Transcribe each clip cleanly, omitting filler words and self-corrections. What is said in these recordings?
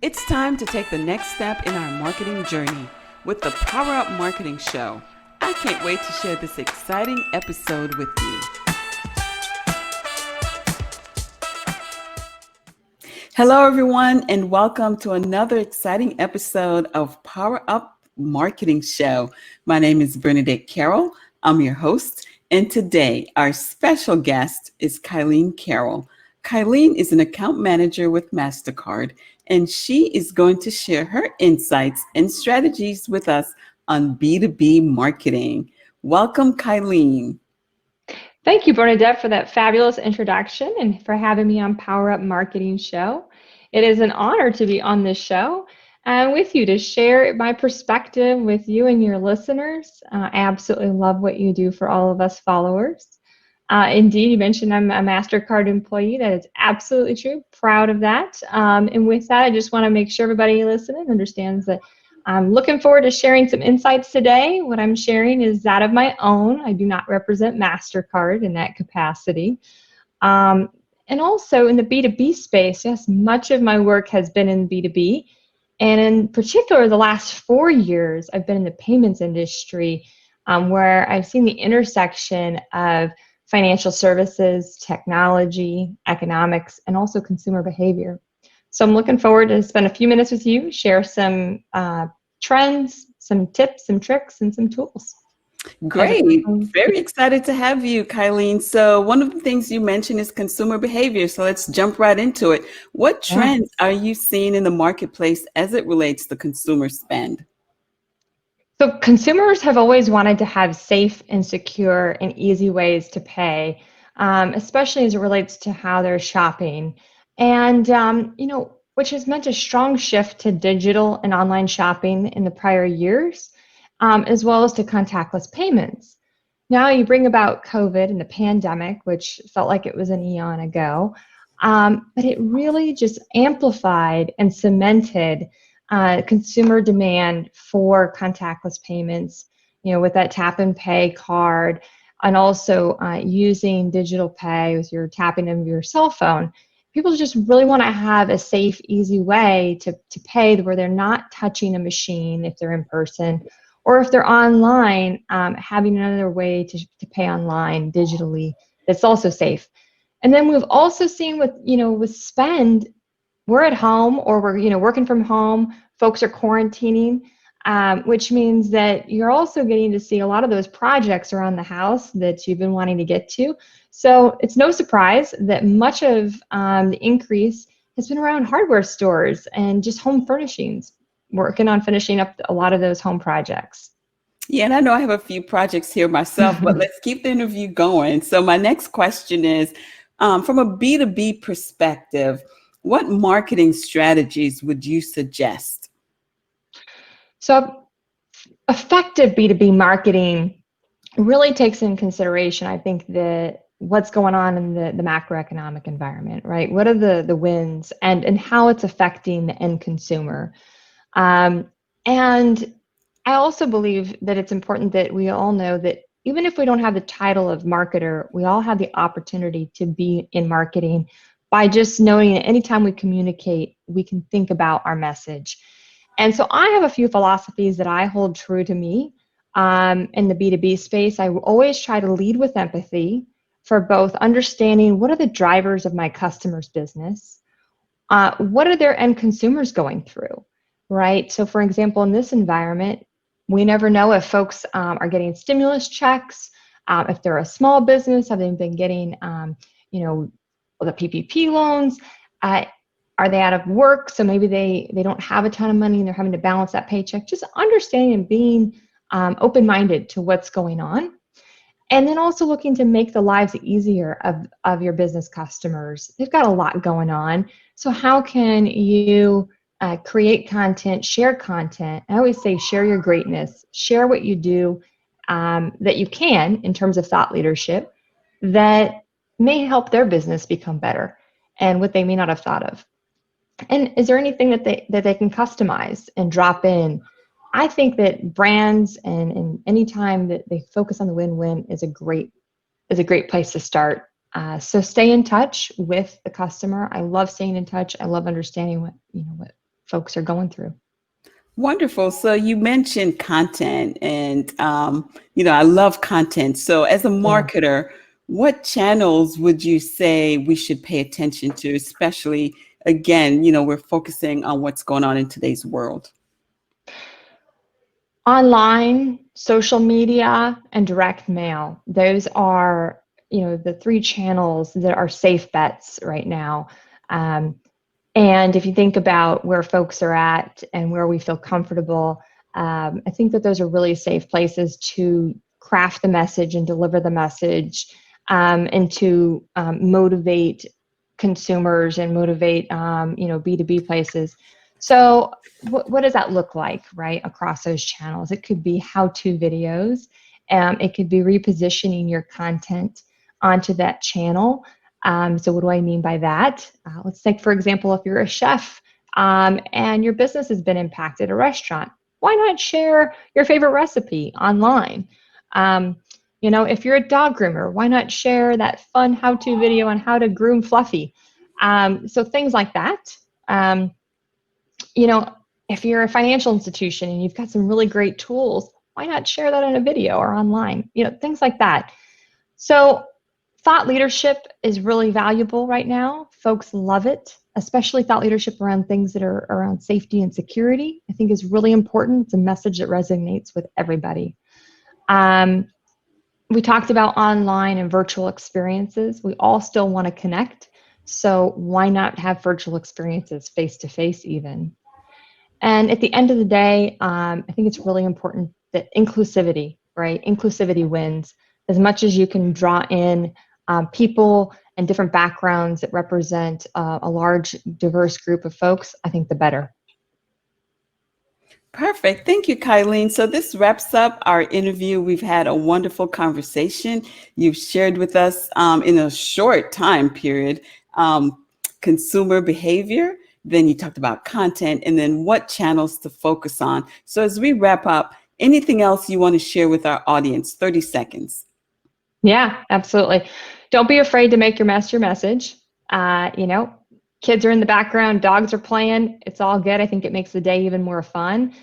It's time to take the next step in our marketing journey with the Power Up Marketing Show. I can't wait to share this exciting episode with you. Hello, everyone, and welcome to another exciting episode of Power Up Marketing Show. My name is Bernadette Carroll. I'm your host, and today our special guest is Kyleen Carroll. Kyleen is an account manager with MasterCard, and she is going to share her insights and strategies with us on B2B marketing. Welcome, Kyleen. Thank you, Bernadette, for that fabulous introduction and for having me on Power Up Marketing Show. It is an honor to be on this show with you to share my perspective with you and your listeners. I absolutely love what you do for all of us followers. Indeed, you mentioned I'm a MasterCard employee. That is absolutely true. Proud of that. And with that, I just want to make sure everybody listening understands that I'm looking forward to sharing some insights today. What I'm sharing is that of my own. I do not represent MasterCard in that capacity. And also in the B2B space, yes, much of my work has been in B2B. And in particular, the last 4 years, I've been in the payments industry where I've seen the intersection of financial services, technology, economics, and also consumer behavior. So I'm looking forward to spend a few minutes with you, share some trends, some tips, some tricks, and some tools. Great. Very excited to have you, Kyleen. So one of the things you mentioned is consumer behavior. So let's jump right into it. What trends are you seeing in the marketplace as it relates to consumer spend? So consumers have always wanted to have safe and secure and easy ways to pay, especially as it relates to how they're shopping. And, which has meant a strong shift to digital and online shopping in the prior years, as well as to contactless payments. Now you bring about COVID and the pandemic, which felt like it was an eon ago, but it really just amplified and cemented consumer demand for contactless payments, with that tap and pay card, and also using digital pay with your tapping of your cell phone. People just really want to have a safe, easy way to pay where they're not touching a machine if they're in person, or if they're online, having another way to pay online digitally that's also safe. And then we've also seen with spend, we're at home or we're working from home, folks are quarantining, which means that you're also getting to see a lot of those projects around the house that you've been wanting to get to. So it's no surprise that much of the increase has been around hardware stores and just home furnishings, working on finishing up a lot of those home projects. Yeah, and I know I have a few projects here myself, but let's keep the interview going. So my next question is, from a B2B perspective, what marketing strategies would you suggest? So effective B2B marketing really takes in consideration, I think, what's going on in the macroeconomic environment, right? What are the wins and how it's affecting the end consumer. And I also believe that it's important that we all know that even if we don't have the title of marketer, we all have the opportunity to be in marketing by just knowing that anytime we communicate, we can think about our message. And so I have a few philosophies that I hold true to me in the B2B space. I always try to lead with empathy for both understanding what are the drivers of my customer's business, what are their end consumers going through, right? So for example, in this environment, we never know if folks are getting stimulus checks, if they're a small business, have they been getting, the PPP loans, are they out of work? So maybe they don't have a ton of money and they're having to balance that paycheck. Just understanding and being open-minded to what's going on. And then also looking to make the lives easier of your business customers. They've got a lot going on. So how can you create content, share content? I always say share your greatness, share what you do that you can in terms of thought leadership that may help their business become better and what they may not have thought of. And is there anything that they can customize and drop in? I think that brands and any time that they focus on the win-win is a great place to start. So stay in touch with the customer. I love staying in touch. I love understanding what folks are going through. Wonderful. So you mentioned content and, I love content. So as a Yeah. marketer, what channels would you say we should pay attention to, especially again, we're focusing on what's going on in today's world? Online, social media, and direct mail. Those are, the three channels that are safe bets right now. And if you think about where folks are at and where we feel comfortable, I think that those are really safe places to craft the message and deliver the message, and to motivate consumers and motivate, B2B places. So what does that look like, right, across those channels? It could be how-to videos. It could be repositioning your content onto that channel. So what do I mean by that? Let's take, for example, if you're a chef, and your business has been impacted, a restaurant, why not share your favorite recipe online? If you're a dog groomer, why not share that fun how-to video on how to groom Fluffy? So things like that. Um, you know, if you're a financial institution and you've got some really great tools, why not share that in a video or online? Things like that. So thought leadership is really valuable right now. Folks love it, especially thought leadership around things that are around safety and security. I think is really important. It's a message that resonates with everybody. We talked about online and virtual experiences. We all still want to connect. So why not have virtual experiences face to face even? And at the end of the day, I think it's really important that inclusivity, right? Inclusivity wins. As much as you can draw in people and different backgrounds that represent a large, diverse group of folks, I think the better. Perfect. Thank you, Kyleen. So this wraps up our interview. We've had a wonderful conversation. You've shared with us in a short time period consumer behavior. Then you talked about content and then what channels to focus on. So as we wrap up, anything else you want to share with our audience? 30 seconds. Yeah, absolutely. Don't be afraid to make your message. Kids are in the background, dogs are playing. It's all good. I think it makes the day even more fun.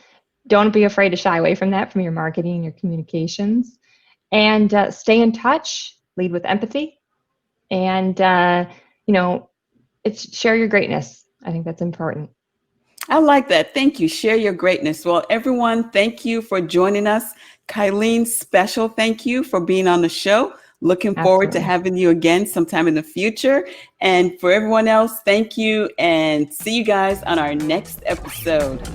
Don't be afraid to shy away from that, from your marketing and your communications. And stay in touch, lead with empathy. And, it's share your greatness. I think that's important. I like that. Thank you. Share your greatness. Well, everyone, thank you for joining us. Kyleen, special thank you for being on the show. Looking forward to Absolutely. having you again sometime in the future. And for everyone else, thank you and see you guys on our next episode.